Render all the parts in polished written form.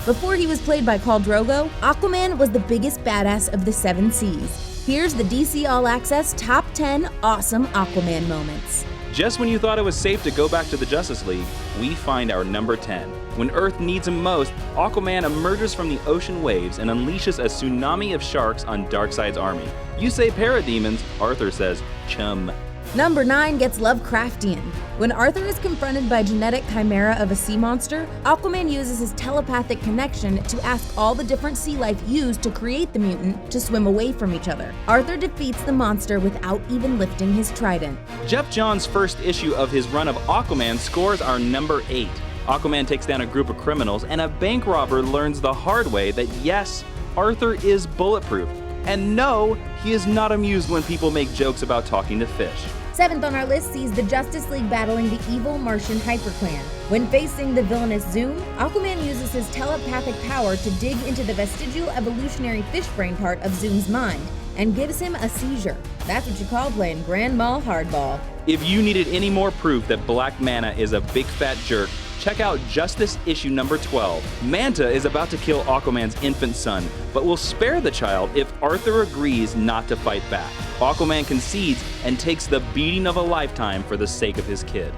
Before he was played by Khal Drogo, Aquaman was the biggest badass of the 7 seas. Here's the DC All Access Top 10 Awesome Aquaman Moments. Just when you thought it was safe to go back to the Justice League, we find our number 10. When Earth needs him most, Aquaman emerges from the ocean waves and unleashes a tsunami of sharks on Darkseid's army. You say parademons, Arthur says chum. Number 9 gets Lovecraftian. When Arthur is confronted by a genetic chimera of a sea monster, Aquaman uses his telepathic connection to ask all the different sea life used to create the mutant to swim away from each other. Arthur defeats the monster without even lifting his trident. Jeff Johns' first issue of his run of Aquaman scores our number 8. Aquaman takes down a group of criminals, and a bank robber learns the hard way that yes, Arthur is bulletproof. And no, he is not amused when people make jokes about talking to fish. 7th on our list sees the Justice League battling the evil Martian HyperClan. When facing the villainous Zoom, Aquaman uses his telepathic power to dig into the vestigial evolutionary fish brain part of Zoom's mind and gives him a seizure. That's what you call playing Grand Mal Hardball. If you needed any more proof that Black Manta is a big fat jerk, check out Justice issue number 12. Manta is about to kill Aquaman's infant son, but will spare the child if Arthur agrees not to fight back. Aquaman concedes and takes the beating of a lifetime for the sake of his kid.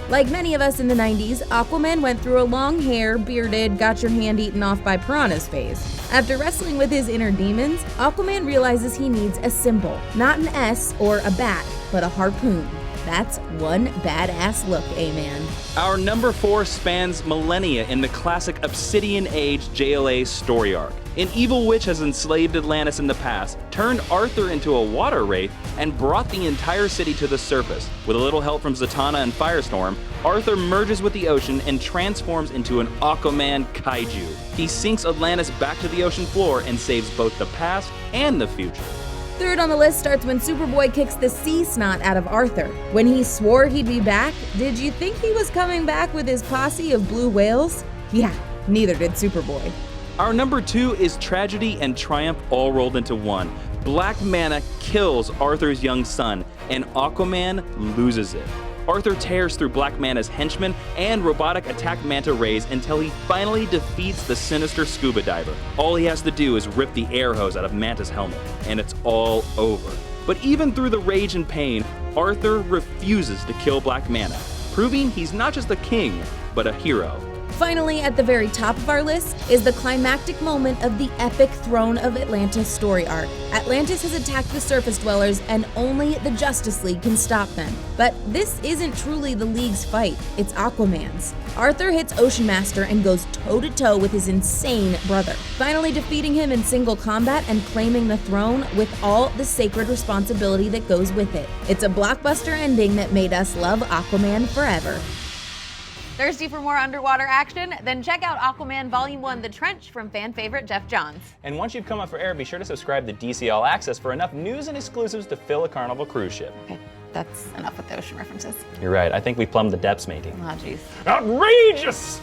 Like many of us in the 90s, Aquaman went through a long hair, bearded, got your hand eaten off by piranhas phase. After wrestling with his inner demons, Aquaman realizes he needs a symbol, not an S or a bat, but a harpoon. That's one badass look, amen. Our number 4 spans millennia in the classic Obsidian Age JLA story arc. An evil witch has enslaved Atlantis in the past, turned Arthur into a water wraith, and brought the entire city to the surface. With a little help from Zatanna and Firestorm, Arthur merges with the ocean and transforms into an Aquaman kaiju. He sinks Atlantis back to the ocean floor and saves both the past and the future. 3rd on the list starts when Superboy kicks the sea snot out of Arthur. When he swore he'd be back, did you think he was coming back with his posse of blue whales? Yeah, neither did Superboy. Our number 2 is tragedy and triumph all rolled into one. Black Manta kills Arthur's young son, and Aquaman loses it. Arthur tears through Black Manta's henchmen and robotic attack manta rays until he finally defeats the sinister scuba diver. All he has to do is rip the air hose out of Manta's helmet, and it's all over. But even through the rage and pain, Arthur refuses to kill Black Manta, proving he's not just a king, but a hero. Finally, at the very top of our list is the climactic moment of the epic Throne of Atlantis story arc. Atlantis has attacked the surface dwellers and only the Justice League can stop them. But this isn't truly the League's fight, it's Aquaman's. Arthur hits Ocean Master and goes toe-to-toe with his insane brother, finally defeating him in single combat and claiming the throne with all the sacred responsibility that goes with it. It's a blockbuster ending that made us love Aquaman forever. Thirsty for more underwater action? Then check out Aquaman Volume 1 The Trench from fan favorite Jeff Johns. And once you've come up for air, be sure to subscribe to DC All Access for enough news and exclusives to fill a Carnival cruise ship. Okay, that's enough with the ocean references. You're right, I think we plumbed the depths, matey. Oh, jeez. Outrageous!